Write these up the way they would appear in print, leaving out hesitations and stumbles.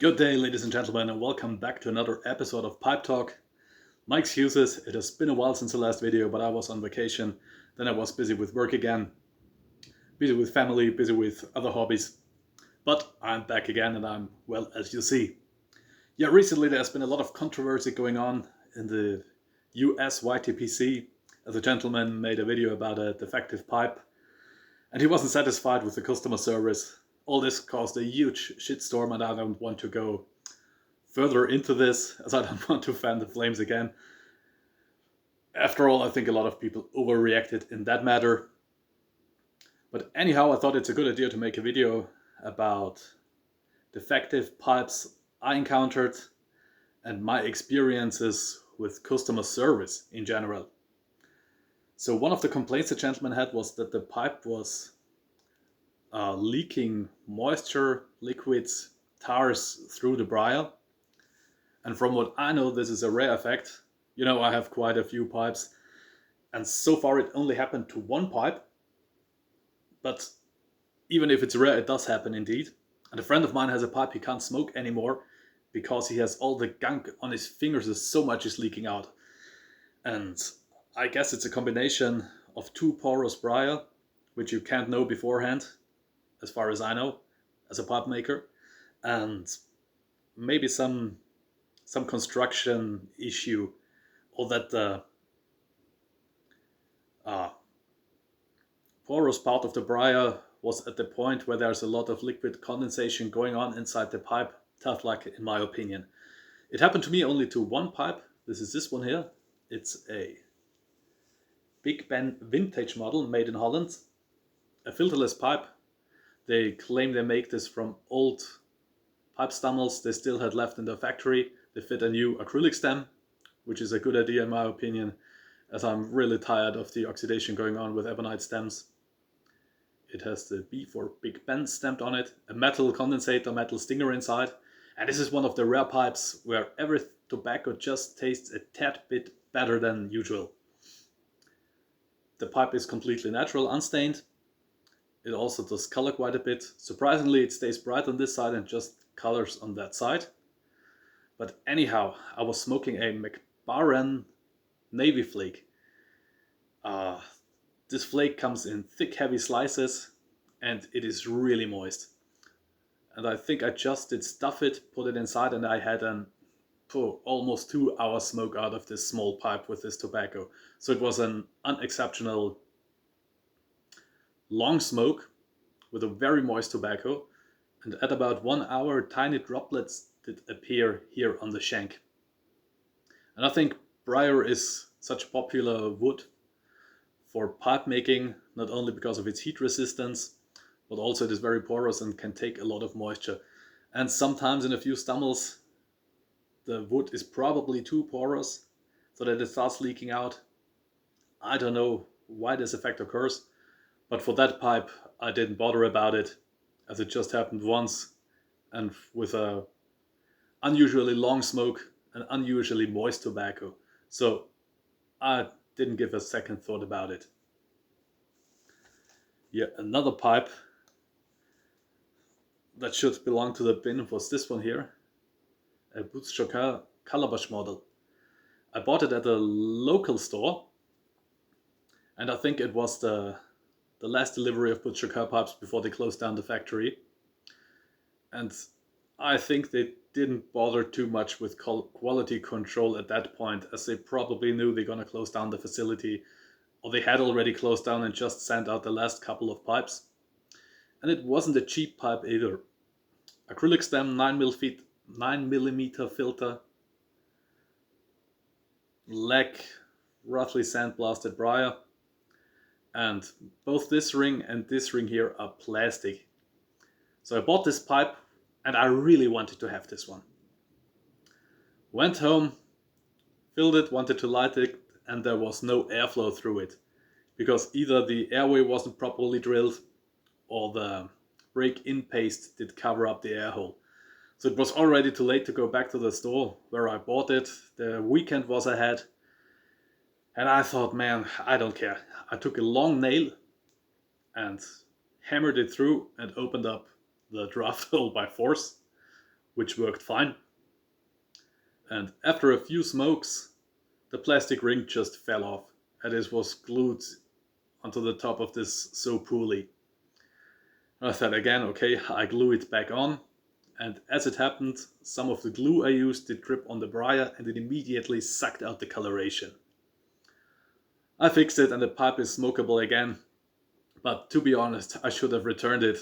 Good day, ladies and gentlemen, and welcome back to another episode of Pipe Talk. My excuses, it has been a while since the last video, but I was on vacation, then I was busy with work again, busy with family, busy with other hobbies, but I'm back again and I'm, well, as you see. Yeah, recently there's been a lot of controversy going on in the US ytpc, as a gentleman made a video about a defective pipe, and he wasn't satisfied with the customer service. All this caused a huge shitstorm, and I don't want to go further into this, as I don't want to fan the flames again. After all, I think a lot of people overreacted in that matter. But anyhow, I thought it's a good idea to make a video about defective pipes I encountered and my experiences with customer service in general. So one of the complaints the gentleman had was that the pipe was leaking moisture, liquids, tars through the briar. And from what I know, this is a rare effect. You know, I have quite a few pipes, and so far it only happened to one pipe. But even if it's rare, it does happen indeed. And a friend of mine has a pipe he can't smoke anymore because he has all the gunk on his fingers, as so much is leaking out. And I guess it's a combination of two porous briar, which you can't know beforehand, as far as I know, as a pipe maker, and maybe some construction issue, or that the porous part of the briar was at the point where there's a lot of liquid condensation going on inside the pipe. Tough luck, in my opinion. It happened to me only to one pipe. This is this one here. It's a Big Ben vintage model made in Holland. A filterless pipe. They claim they make this from old pipe stammels they still had left in the factory. They fit a new acrylic stem, which is a good idea in my opinion, as I'm really tired of the oxidation going on with ebonite stems. It has the B for Big Ben stamped on it, a metal condensator, metal stinger inside, and this is one of the rare pipes where every tobacco just tastes a tad bit better than usual. The pipe is completely natural, unstained. It also does color quite a bit. Surprisingly, it stays bright on this side and just colors on that side. But anyhow, I was smoking a McBaren Navy flake. This flake comes in thick, heavy slices, and it is really moist. And I think I just did stuff it, put it inside, and I had an almost 2 hour smoke out of this small pipe with this tobacco. So it was an unexceptional long smoke with a very moist tobacco, and at about 1 hour tiny droplets did appear here on the shank. And I think briar is such popular wood for pipe making, not only because of its heat resistance, but also it is very porous and can take a lot of moisture. And sometimes in a few stammels the wood is probably too porous so that it starts leaking out. I don't know why this effect occurs, but for that pipe I didn't bother about it, as it just happened once, and with a unusually long smoke and unusually moist tobacco. So I didn't give a second thought about it. Yeah, another pipe that should belong to the bin was this one here, a Butz Calabash model. I bought it at a local store, and I think it was the last delivery of Butz pipes before they closed down the factory. And I think they didn't bother too much with quality control at that point, as they probably knew they're gonna close down the facility, or they had already closed down and just sent out the last couple of pipes. And it wasn't a cheap pipe either. Acrylic stem, 9mm filter, leg roughly sandblasted briar, and both this ring and this ring here are plastic. So I bought this pipe and I really wanted to have this one. Went home, filled it, wanted to light it, and there was no airflow through it, because either the airway wasn't properly drilled or the break-in paste did cover up the air hole. So it was already too late to go back to the store where I bought it. The weekend was ahead, and I thought, man, I don't care. I took a long nail and hammered it through and opened up the draft hole by force, which worked fine. And after a few smokes, the plastic ring just fell off, and it was glued onto the top of this so poorly. I thought again, okay, I glue it back on, and as it happened, some of the glue I used did drip on the briar and it immediately sucked out the coloration. I fixed it and the pipe is smokable again, but to be honest, I should have returned it,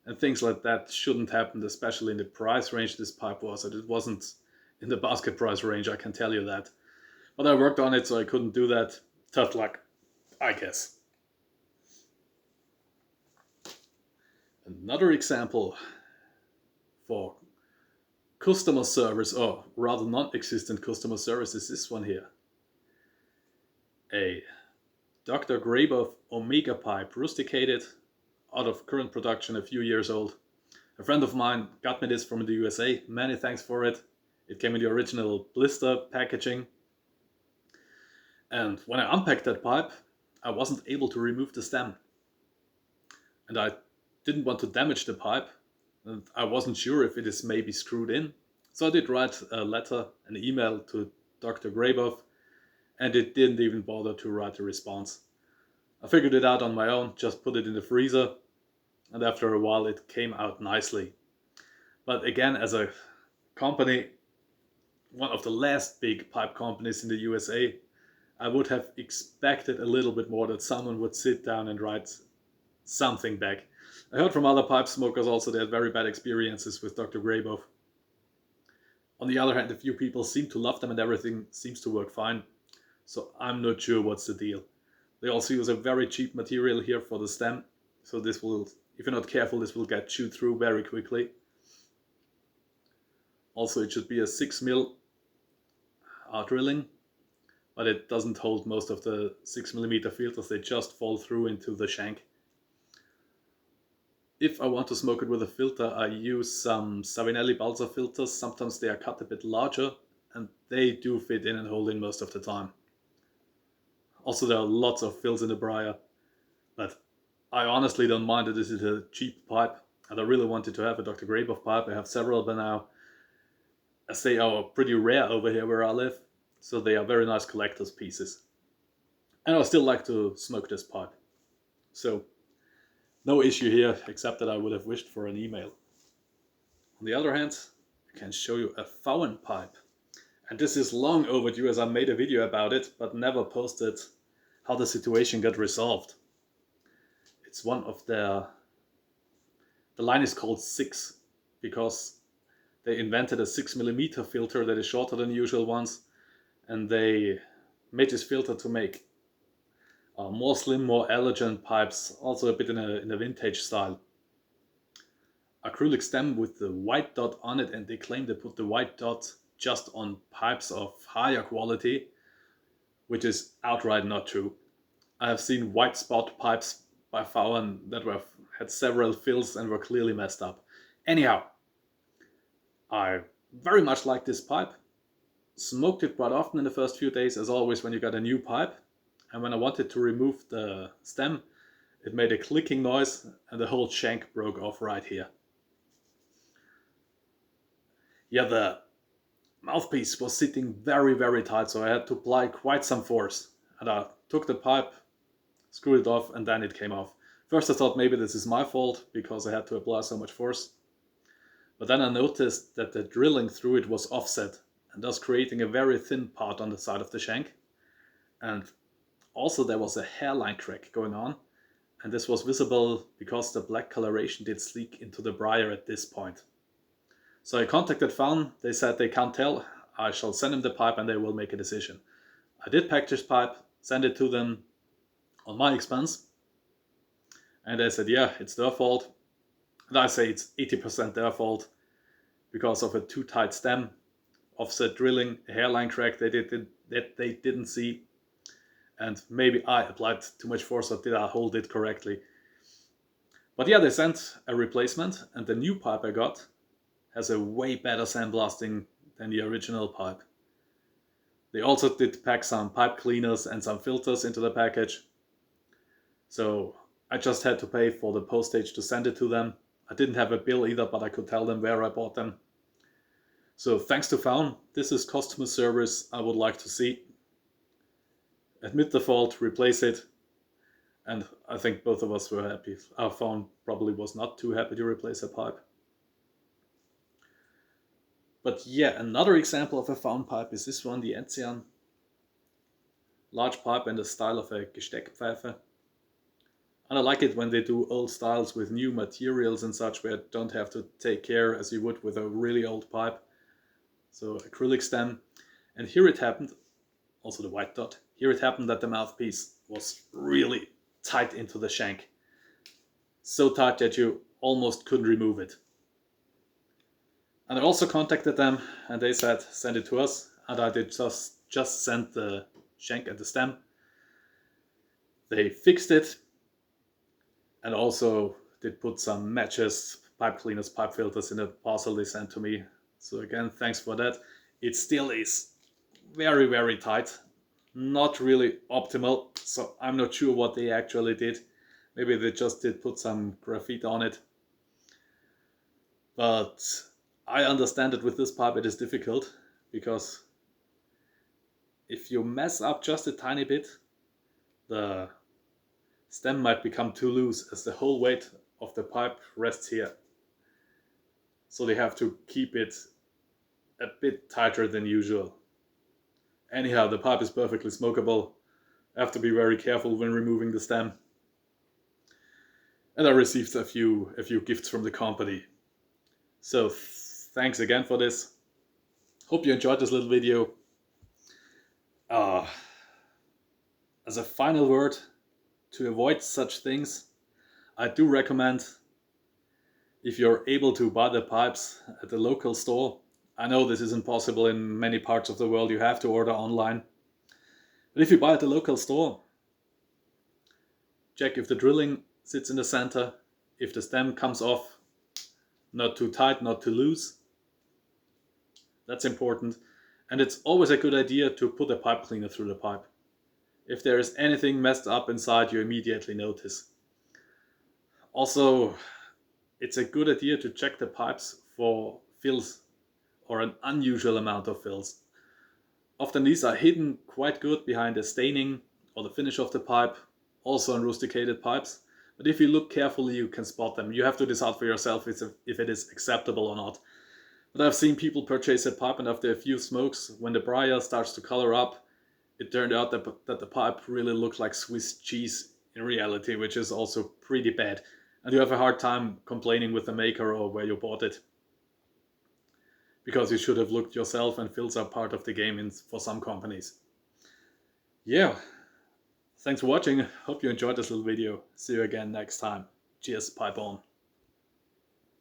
and things like that shouldn't happen, especially in the price range this pipe was, and it wasn't in the basket price range, I can tell you that. But I worked on it, so I couldn't do that. Tough luck, I guess. Another example for customer service, or rather non-existent customer service, is this one here. A Dr.Grabow Omega pipe, rusticated, out of current production, a few years old. A friend of mine got me this from the USA. Many thanks for it. It came in the original blister packaging. And when I unpacked that pipe, I wasn't able to remove the stem. And I didn't want to damage the pipe, and I wasn't sure if it is maybe screwed in. So I did write a letter, an email to Dr. Grabow, and it didn't even bother to write a response. I figured it out on my own, just put it in the freezer, and after a while it came out nicely. But again, as a company, one of the last big pipe companies in the USA, I would have expected a little bit more, that someone would sit down and write something back. I heard from other pipe smokers also they had very bad experiences with Dr. Grabow. On the other hand, a few people seem to love them and everything seems to work fine. So I'm not sure what's the deal. They also use a very cheap material here for the stem. So this will, if you're not careful, this will get chewed through very quickly. Also, it should be a 6mm drilling, but it doesn't hold most of the 6mm filters. They just fall through into the shank. If I want to smoke it with a filter, I use some Savinelli Balsa filters. Sometimes they are cut a bit larger and they do fit in and hold in most of the time. Also, there are lots of fills in the briar, but I honestly don't mind that this is a cheap pipe, and I really wanted to have a Dr. Grabow pipe. I have several by now, as they are pretty rare over here where I live, so they are very nice collector's pieces. And I still like to smoke this pipe. So no issue here, except that I would have wished for an email. On the other hand, I can show you a Vauen pipe. And this is long overdue, as I made a video about it, but never posted how the situation got resolved. It's one of the line is called 6, because they invented a 6mm filter that is shorter than usual ones, and they made this filter to make more slim, more elegant pipes, also a bit in a vintage style. Acrylic stem with the white dot on it, and they claim they put the white dot just on pipes of higher quality, which is outright not true. I have seen white spot pipes by Vauen that had several fills and were clearly messed up. Anyhow, I very much like this pipe. Smoked it quite often in the first few days, as always when you got a new pipe. And when I wanted to remove the stem, it made a clicking noise and the whole shank broke off right here. Yeah, the mouthpiece was sitting very, very tight, so I had to apply quite some force. And I took the pipe, screwed it off, and then it came off. First I thought maybe this is my fault, because I had to apply so much force. But then I noticed that the drilling through it was offset, and thus creating a very thin part on the side of the shank. And also there was a hairline crack going on, and this was visible because the black coloration did leak into the briar at this point. So I contacted Vauen. They said they can't tell. I shall send them the pipe and they will make a decision. I did pack this pipe, send it to them on my expense, and they said, yeah, it's their fault. And I say it's 80% their fault because of a too tight stem, offset drilling, a hairline crack that they didn't see, and maybe I applied too much force or did I hold it correctly. But yeah, they sent a replacement, and the new pipe I got has a way better sandblasting than the original pipe. They also did pack some pipe cleaners and some filters into the package. So I just had to pay for the postage to send it to them. I didn't have a bill either, but I could tell them where I bought them. So thanks to Vauen, this is customer service I would like to see. Admit the fault, replace it, and I think both of us were happy. Vauen probably was not too happy to replace a pipe. But yeah, another example of a Vauen pipe is this one, the Enzian. Large pipe in the style of a Gesteckpfeife. And I like it when they do old styles with new materials and such, where you don't have to take care as you would with a really old pipe. So acrylic stem. And here it happened, also the white dot, here it happened that the mouthpiece was really tight into the shank. So tight that you almost couldn't remove it. And I also contacted them and they said, send it to us. And I did just send the shank and the stem. They fixed it and also did put some matches, pipe cleaners, pipe filters in a parcel they sent to me. So again, thanks for that. It still is very, very tight. Not really optimal, so I'm not sure what they actually did. Maybe they just did put some graphite on it. But I understand that with this pipe it is difficult, because if you mess up just a tiny bit, the stem might become too loose as the whole weight of the pipe rests here. So they have to keep it a bit tighter than usual. Anyhow, the pipe is perfectly smokable. I have to be very careful when removing the stem. And I received a few gifts from the company. So thanks again for this. Hope you enjoyed this little video. As a final word, to avoid such things, I do recommend, if you're able to buy the pipes at the local store. I know this isn't possible in many parts of the world, you have to order online. But if you buy at the local store, check if the drilling sits in the center, if the stem comes off, not too tight, not too loose. That's important. And it's always a good idea to put a pipe cleaner through the pipe. If there is anything messed up inside, you immediately notice. Also, it's a good idea to check the pipes for fills or an unusual amount of fills. Often these are hidden quite good behind the staining or the finish of the pipe, also on rusticated pipes. But if you look carefully, you can spot them. You have to decide for yourself if it is acceptable or not. But I've seen people purchase a pipe and after a few smokes, when the briar starts to color up, it turned out that the pipe really looked like Swiss cheese in reality, which is also pretty bad. And you have a hard time complaining with the maker or where you bought it, because you should have looked yourself, and fills are part of the game for some companies. Yeah, thanks for watching. Hope you enjoyed this little video. See you again next time. Cheers, pipe on.